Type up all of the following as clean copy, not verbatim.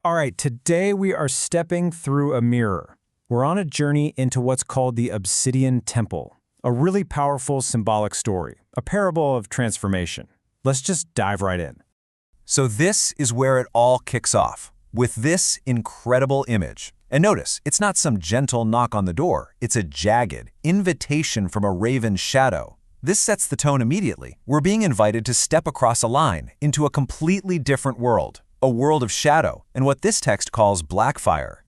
All right, today we are stepping through a mirror. We're on a journey into what's called the Obsidian Temple, a really powerful symbolic story, a parable of transformation. Let's just dive right in. So this is where it all kicks off, with this incredible image. And notice, it's not some gentle knock on the door, it's a jagged invitation from a raven's shadow. This sets the tone immediately. We're being invited to step across a line into a completely different world, a world of shadow, and what this text calls Blackfire.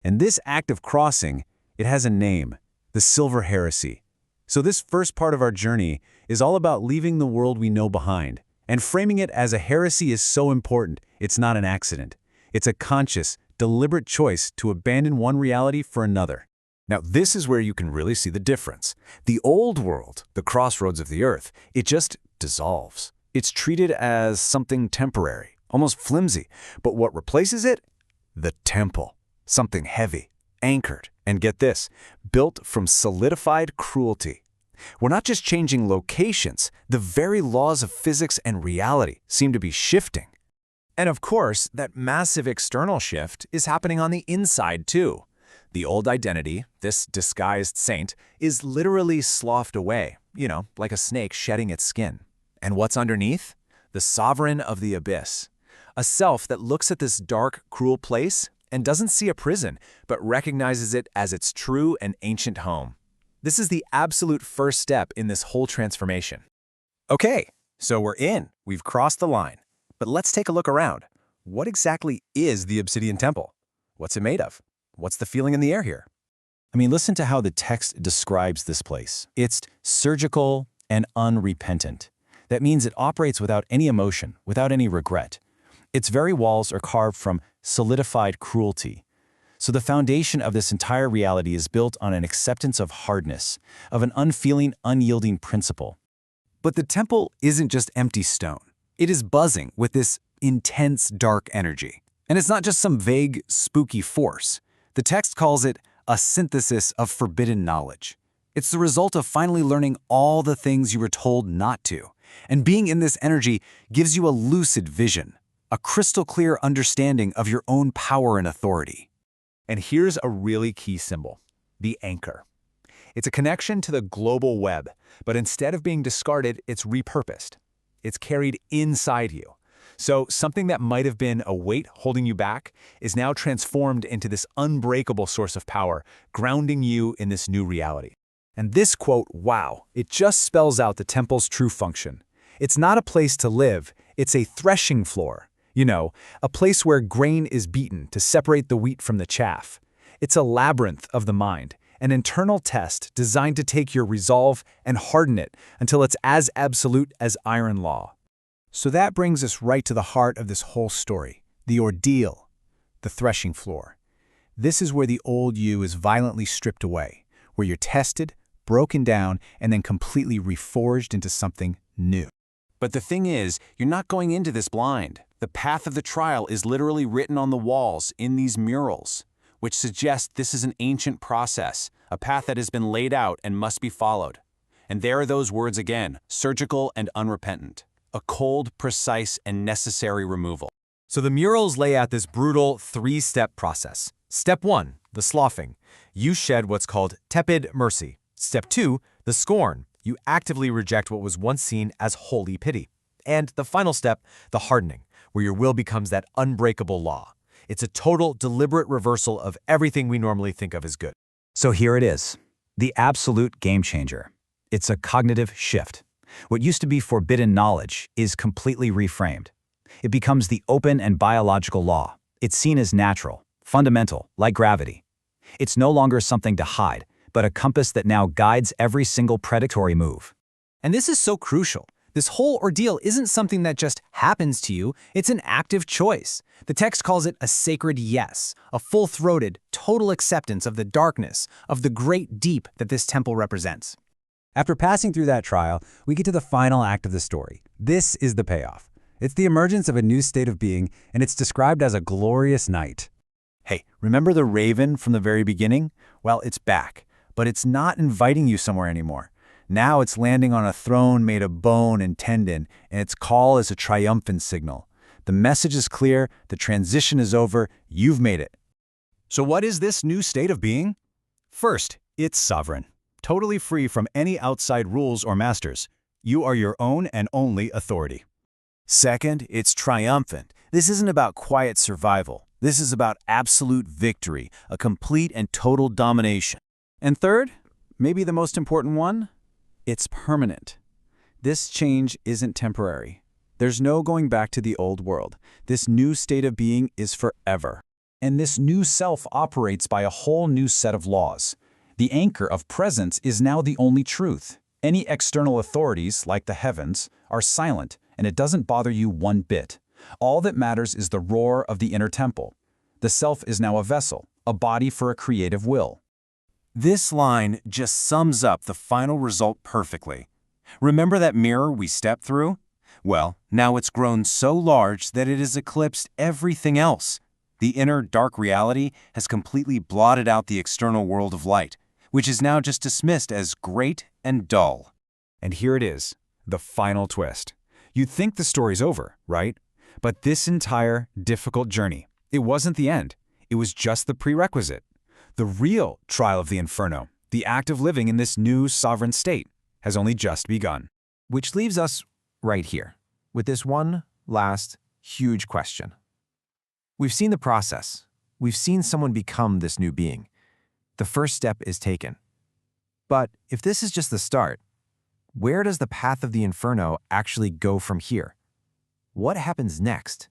And this act of crossing, it has a name, the Silver Heresy. So this first part of our journey is all about leaving the world we know behind, and framing it as a heresy is so important, it's not an accident. It's a conscious, deliberate choice to abandon one reality for another. Now, this is where you can really see the difference. The old world, the crossroads of the earth, it just dissolves. It's treated as something temporary, almost flimsy. But what replaces it? The temple. Something heavy, anchored, and get this, built from solidified cruelty. We're not just changing locations, the very laws of physics and reality seem to be shifting. And of course, that massive external shift is happening on the inside too. The old identity, this disguised saint, is literally sloughed away, like a snake shedding its skin. And what's underneath? The sovereign of the abyss. A self that looks at this dark, cruel place and doesn't see a prison, but recognizes it as its true and ancient home. This is the absolute first step in this whole transformation. Okay, so we're in. We've crossed the line. But let's take a look around. What exactly is the Obsidian Temple? What's it made of? What's the feeling in the air here? Listen to how the text describes this place. It's surgical and unrepentant. That means it operates without any emotion, without any regret. Its very walls are carved from solidified cruelty. So the foundation of this entire reality is built on an acceptance of hardness, of an unfeeling, unyielding principle. But the temple isn't just empty stone. It is buzzing with this intense dark energy. And it's not just some vague, spooky force. The text calls it a synthesis of forbidden knowledge. It's the result of finally learning all the things you were told not to. And being in this energy gives you a lucid vision, a crystal clear understanding of your own power and authority. And here's a really key symbol, the anchor. It's a connection to the global web, but instead of being discarded, it's repurposed. It's carried inside you. So something that might have been a weight holding you back is now transformed into this unbreakable source of power, grounding you in this new reality. And this quote, wow, it just spells out the temple's true function. It's not a place to live, it's a threshing floor. A place where grain is beaten to separate the wheat from the chaff. It's a labyrinth of the mind, an internal test designed to take your resolve and harden it until it's as absolute as iron law. So that brings us right to the heart of this whole story, the ordeal, the threshing floor. This is where the old you is violently stripped away, where you're tested, broken down, and then completely reforged into something new. But the thing is, you're not going into this blind. The path of the trial is literally written on the walls in these murals, which suggests this is an ancient process, a path that has been laid out and must be followed. And there are those words again, surgical and unrepentant. A cold, precise, and necessary removal. So the murals lay out this brutal three-step process. Step 1, the sloughing. You shed what's called tepid mercy. Step 2, the scorn. You actively reject what was once seen as holy pity. And the final step, the hardening, where your will becomes that unbreakable law. It's a total, deliberate reversal of everything we normally think of as good. So here it is, the absolute game changer. It's a cognitive shift. What used to be forbidden knowledge is completely reframed. It becomes the open and biological law. It's seen as natural, fundamental, like gravity. It's no longer something to hide, but a compass that now guides every single predatory move. And this is so crucial. This whole ordeal isn't something that just happens to you, it's an active choice. The text calls it a sacred yes, a full-throated, total acceptance of the darkness, of the great deep that this temple represents. After passing through that trial, we get to the final act of the story. This is the payoff. It's the emergence of a new state of being, and it's described as a glorious night. Hey, remember the raven from the very beginning? Well, it's back, but it's not inviting you somewhere anymore. Now it's landing on a throne made of bone and tendon, and its call is a triumphant signal. The message is clear, the transition is over, you've made it. So what is this new state of being? First, it's sovereign, totally free from any outside rules or masters. You are your own and only authority. Second, it's triumphant. This isn't about quiet survival. This is about absolute victory, a complete and total domination. And third, maybe the most important one, it's permanent. This change isn't temporary. There's no going back to the old world. This new state of being is forever. And this new self operates by a whole new set of laws. The anchor of presence is now the only truth. Any external authorities, like the heavens, are silent, and it doesn't bother you one bit. All that matters is the roar of the inner temple. The self is now a vessel, a body for a creative will. This line just sums up the final result perfectly. Remember that mirror we stepped through? Well, now it's grown so large that it has eclipsed everything else. The inner dark reality has completely blotted out the external world of light, which is now just dismissed as great and dull. And here it is, the final twist. You'd think the story's over, right? But this entire difficult journey, it wasn't the end. It was just the prerequisite. The real trial of the Inferno, the act of living in this new sovereign state, has only just begun. Which leaves us right here, with this one last huge question. We've seen the process. We've seen someone become this new being. The first step is taken. But if this is just the start, where does the path of the Inferno actually go from here? What happens next?